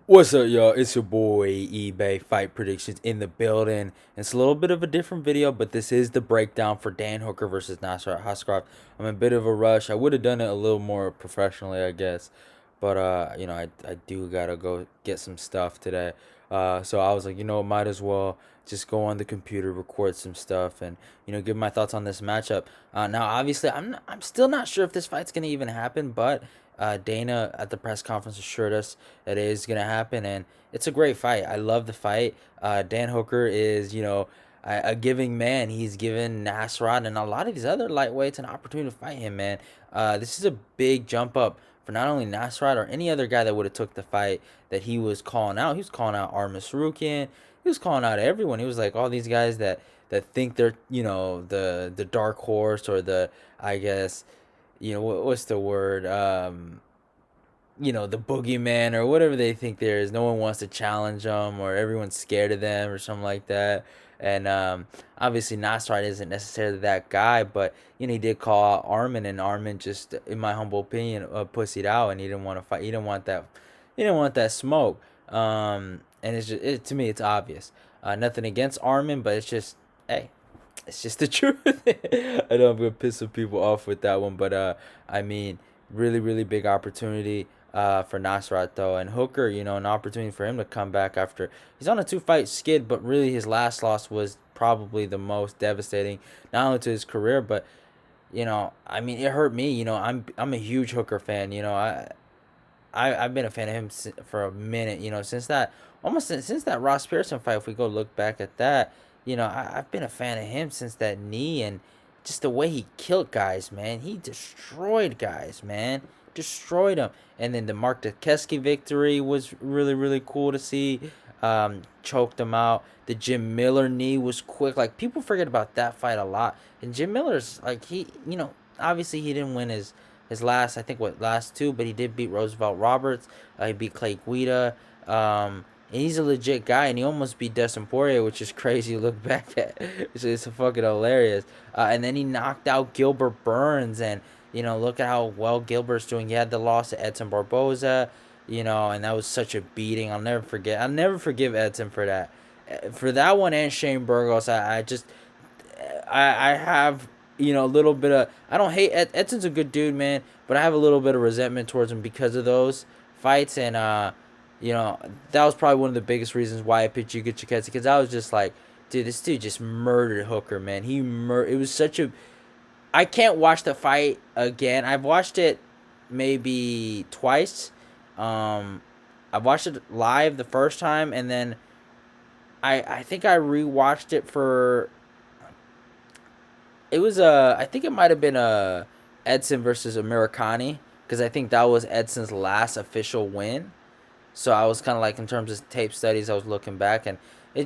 What's up, y'all? It's your boy eBay Fight Predictions in the building. It's a little bit of a different video, but this is the breakdown for Dan Hooker versus Nasrat Haqparast. I'm in a bit of a rush. I would have done it a little more professionally, I guess, but I do gotta go get some stuff today. So I was like, might as well just go on the computer, record some stuff, and give my thoughts on this matchup. Now, obviously, I'm still not sure if this fight's gonna even happen, but Dana at the press conference assured us that it is gonna happen, and it's a great fight. I love the fight. Dan Hooker is, a giving man. He's given Nasrat and a lot of these other lightweights an opportunity to fight him, man. This is a big jump up for not only Nasrat or any other guy that would have took the fight that he was calling out. He was calling out Armin Sarukian. He was calling out everyone. He was like all these guys that think they're the dark horse or the, I guess, what's the word, the boogeyman or whatever they think there is. No one wants to challenge them, or everyone's scared of them, or something like that. And obviously, Nasrat isn't necessarily that guy, but he did call out Armin, and Armin just, in my humble opinion, pussied out, and he didn't want to fight. He didn't want that. He didn't want that smoke. And it's just, to me, it's obvious. Nothing against Armin, but it's just, hey, it's just the truth. I know I'm gonna piss some people off with that one, but I mean, really, really big opportunity for Nasrat though, and Hooker, an opportunity for him to come back after he's on a two-fight skid, but really his last loss was probably the most devastating, not only to his career, but I mean, it hurt me. I'm a huge Hooker fan. I've been a fan of him for a minute. Since that, almost since that Ross Pearson fight. If we go look back at that, I've been a fan of him since that knee, and just the way he killed guys, man. He destroyed guys, man. Destroyed them. And then the Mark Dukesky victory was really, really cool to see. Choked him out. The Jim Miller knee was quick. Like, people forget about that fight a lot. And Jim Miller's like, he, obviously he didn't win his last, I think, last two, but he did beat Roosevelt Roberts. He beat Clay Guida. And he's a legit guy, and he almost beat Dustin Poirier, which is crazy to look back at. It's fucking hilarious. And then he knocked out Gilbert Burns, and look at how well Gilbert's doing. He had the loss to Edson Barboza, and that was such a beating. I'll never forget. I'll never forgive Edson for that. For that one, and Shane Burgos, I just, I have, a little bit of, I don't hate Edson's a good dude, man, but I have a little bit of resentment towards him because of those fights. And that was probably one of the biggest reasons why I picked Yuga Chikadze, because I was just like, dude, this dude just murdered Hooker, man. It was such a, I can't watch the fight again. I've watched it maybe twice. I've watched it live the first time, and then I think I rewatched it for, it was I think it might have been a Edson versus Americani, because I think that was Edson's last official win. So I was kind of like, in terms of tape studies, I was looking back, and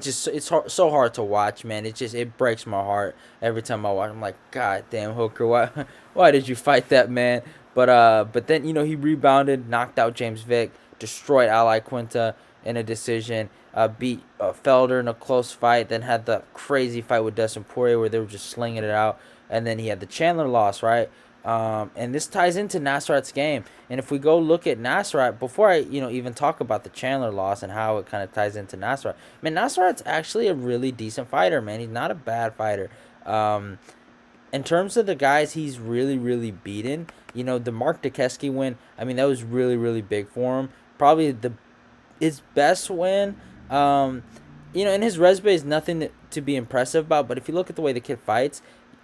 so hard to watch, man. It breaks my heart every time I watch. I'm like, God damn, Hooker, why why did you fight that man? But then he rebounded, knocked out James Vick, destroyed Ally Quinta in a decision, beat Felder in a close fight, then had the crazy fight with Dustin Poirier where they were just slinging it out, and then he had the Chandler loss, right? And this ties into Nasrat's game. And if we go look at Nasrat, before I even talk about the Chandler loss and how it kind of ties into Nasrat, man, Nasrat's actually a really decent fighter, man. He's not a bad fighter. In terms of the guys he's really, really beaten, the Mark Dukesky win, I mean, that was really, really big for him. Probably his best win. And his resume is nothing to be impressive about, but if you look at the way the kid fights,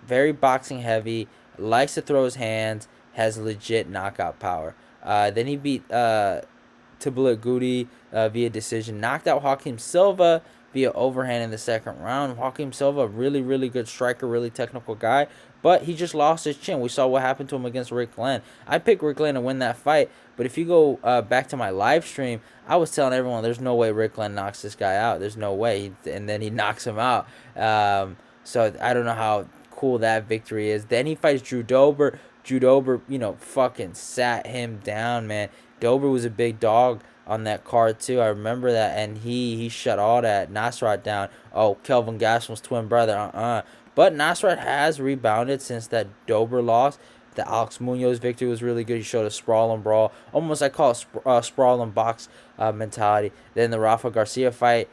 very boxing heavy, likes to throw his hands, has legit knockout power. Then he beat Tibula Goody via decision, knocked out Joaquim Silva via overhand in the second round. Joaquim Silva, really, really good striker, really technical guy, but he just lost his chin. We saw what happened to him against Rick Glenn. I picked Rick Glenn to win that fight, but if you go back to my live stream, I was telling everyone there's no way Rick Glenn knocks this guy out. There's no way. And then he knocks him out. So I don't know how cool that victory is. Then he fights Drew Dober. Drew Dober, fucking sat him down, man. Dober was a big dog on that card too. I remember that, and he shut all that Nasrat down. Oh, Kelvin Gastelum's twin brother. But Nasrat has rebounded since that Dober loss. The Alex Munoz victory was really good. He showed a sprawl and brawl, almost I call it sprawl and box mentality. Then the Rafa Garcia fight,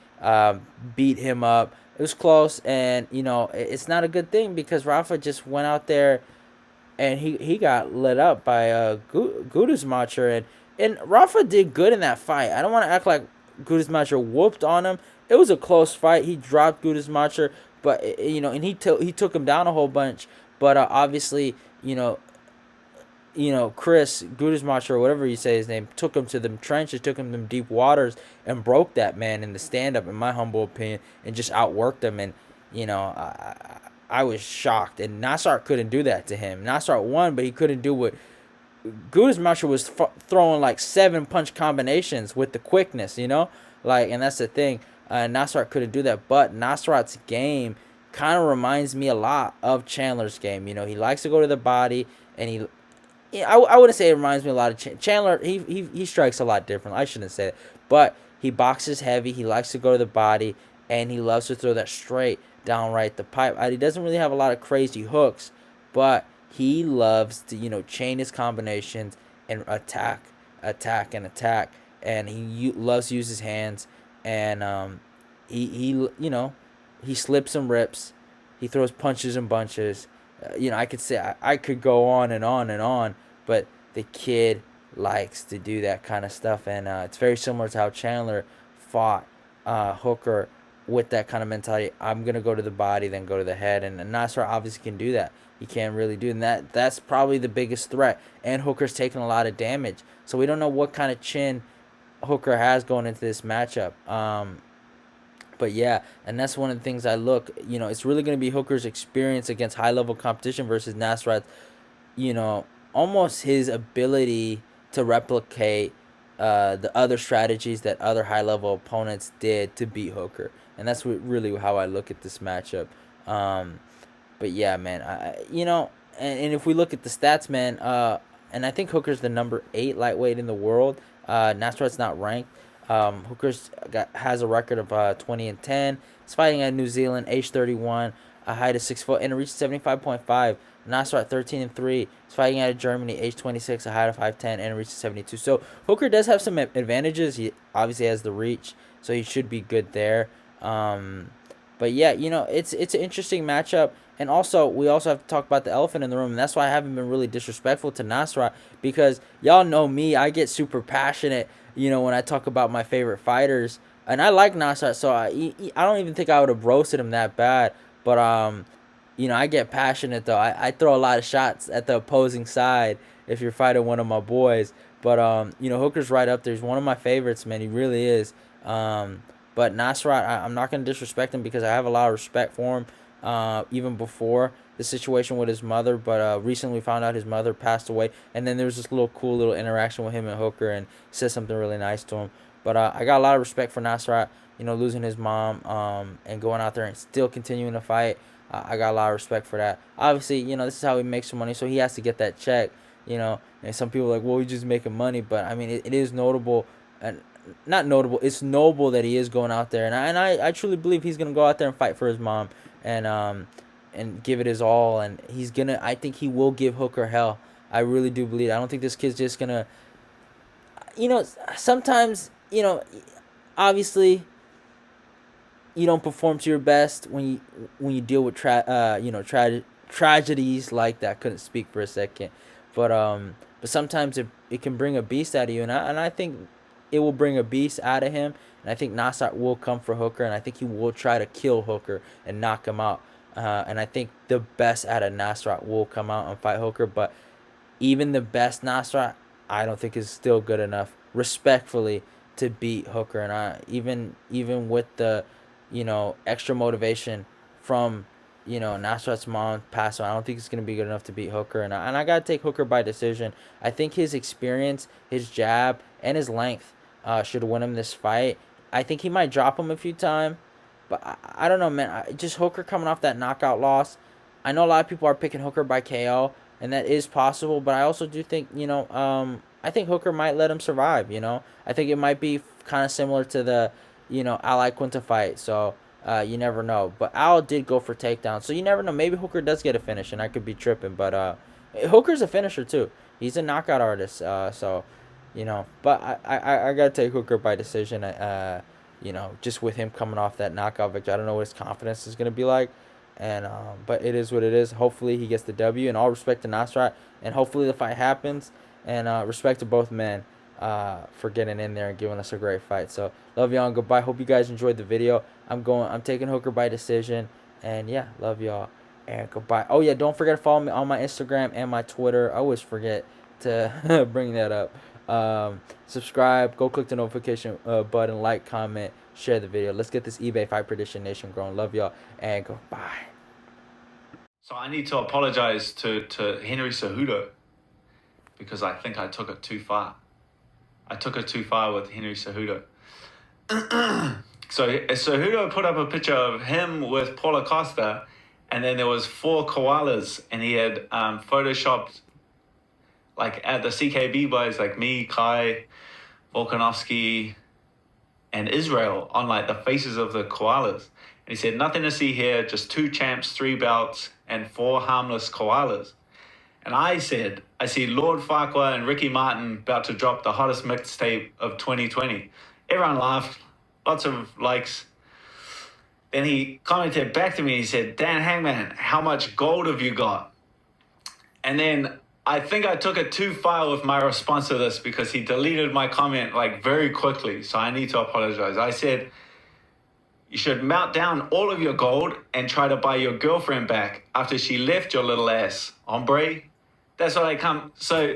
beat him up. It was close, and it's not a good thing because Rafa just went out there and he got lit up by Gudismacher, and Rafa did good in that fight. I don't want to act like Gudismacher whooped on him. It was a close fight. He dropped Gudismacher, but and he took him down a whole bunch. But obviously, Chris Gudismacher or whatever you say his name took him to them trenches, took him to them deep waters, and broke that man in the stand up, in my humble opinion, and just outworked him. And I was shocked, and Nasrat couldn't do that to him. Nasrat won, but he couldn't do what Gudismacher was throwing, like 7 punch combinations with the quickness, and that's the thing. Nasrat couldn't do that, but Nasrat's game kind of reminds me a lot of Chandler's game. He likes to go to the body, and I wouldn't say it reminds me a lot of Chandler. He strikes a lot different. I shouldn't say that, but he boxes heavy. He likes to go to the body, and he loves to throw that straight downright the pipe. He doesn't really have a lot of crazy hooks, but he loves to chain his combinations and attack, and he loves to use his hands, and he slips and rips. He throws punches and bunches. I could say I could go on and on and on, but the kid likes to do that kind of stuff, and it's very similar to how Chandler fought Hooker with that kind of mentality. I'm gonna go to the body, then go to the head, and Nasser obviously can do that. He can't really do, and that's probably the biggest threat. And Hooker's taking a lot of damage, so we don't know what kind of chin Hooker has going into this matchup. But yeah, and that's one of the things I look. It's really going to be Hooker's experience against high level competition versus Nasrat. Almost his ability to replicate the other strategies that other high level opponents did to beat Hooker, and that's really how I look at this matchup. But yeah, man, and if we look at the stats, man, and I think Hooker's the number 8 lightweight in the world. Nasrat's not ranked. Has a record of 20-10. He's fighting at New Zealand, age 31, a height of 6 foot, and a reach 75.5. Nasrat 13-3. He's fighting out of Germany, age 26, a height of 5'10", and a reach of 72. So Hooker does have some advantages. He obviously has the reach, so he should be good there. But yeah, it's an interesting matchup. And also, we also have to talk about the elephant in the room, and that's why I haven't been really disrespectful to Nasrat, because y'all know me, I get super passionate, when I talk about my favorite fighters, and I like Nasrat, so I don't even think I would have roasted him that bad, but I get passionate though. I throw a lot of shots at the opposing side if you're fighting one of my boys, but Hooker's right up there. He's one of my favorites, man. He really is. But Nasrat, I'm not gonna disrespect him because I have a lot of respect for him. Even before the situation with his mother, but recently we found out his mother passed away, and then there was this cool little interaction with him and Hooker, and he said something really nice to him. But I got a lot of respect for Nasrat, losing his mom, and going out there and still continuing to fight. I got a lot of respect for that. Obviously, this is how he makes some money, so he has to get that check, and some people are like, well, he's just making money, but I mean, it is notable, and not notable, it's noble that he is going out there, and I truly believe he's gonna go out there and fight for his mom, and give it his all, and I think he will give Hooker hell. I really do believe it. I don't think this kid's just gonna, sometimes, obviously you don't perform to your best when you deal with tragedies like that. Couldn't speak for a second, but sometimes it can bring a beast out of you, and I think it will bring a beast out of him, and I think Nasrat will come for Hooker, and I think he will try to kill Hooker and knock him out, and I think the best out of Nasrat will come out and fight Hooker, but even the best Nasrat, I don't think is still good enough, respectfully, to beat Hooker, and even with the extra motivation from Nasrat's mom passed on, I don't think it's gonna be good enough to beat Hooker, and I gotta take Hooker by decision. I think his experience, his jab, and his length should win him this fight. I think he might drop him a few times, but I don't know, man. Just Hooker coming off that knockout loss. I know a lot of people are picking Hooker by KO, and that is possible, but I also do think I think Hooker might let him survive. I think it might be kind of similar to the Ally Quinta fight. So you never know. But Al did go for takedown, so you never know. Maybe Hooker does get a finish, and I could be tripping, but Hooker's a finisher too. He's a knockout artist. So, but I gotta take Hooker by decision. Just with him coming off that knockout victory, I don't know what his confidence is gonna be like, and but it is what it is. Hopefully he gets the W. And all respect to Nasrat, and hopefully the fight happens. And respect to both men for getting in there and giving us a great fight. So love y'all and goodbye. Hope you guys enjoyed the video. I'm taking Hooker by decision, and yeah, love y'all. And goodbye. Oh yeah, don't forget to follow me on my Instagram and my Twitter. I always forget to bring that up. Subscribe. Go click the notification button. Like, comment, share the video. Let's get this eBay Fight Prediction Nation growing. Love y'all and goodbye. So I need to apologize to Henry Cejudo because I think I took it too far. I took it too far with Henry Cejudo. So Cejudo put up a picture of him with Paula Costa, and then there was 4 koalas, and he had photoshopped, like, at the CKB boys, like me, Kai, Volkanovski, and Israel on, like, the faces of the koalas. And he said, nothing to see here, just 2 champs, 3 belts, and 4 harmless koalas. And I said, I see Lord Farquhar and Ricky Martin about to drop the hottest mixtape of 2020. Everyone laughed, lots of likes. Then he commented back to me, he said, Dan Hangman, how much gold have you got? And then I think I took it too far with my response to this because he deleted my comment like very quickly. So I need to apologize. I said, you should melt down all of your gold and try to buy your girlfriend back after she left your little ass, hombre. That's what I come. So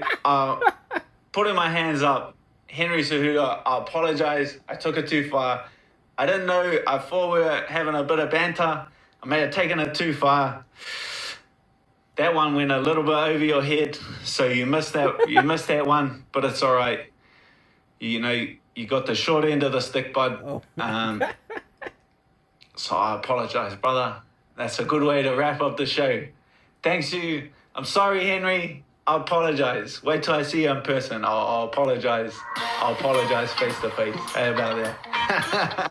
putting my hands up, Henry Cejudo, I apologize. I took it too far. I didn't know. I thought we were having a bit of banter. I may have taken it too far. That one went a little bit over your head, so you missed that. You missed that one, but it's all right. You got the short end of the stick, bud. So I apologize, brother. That's a good way to wrap up the show. Thanks you. I'm sorry, Henry. I apologize. Wait till I see you in person. I'll apologize. I'll apologize face to face. How about that?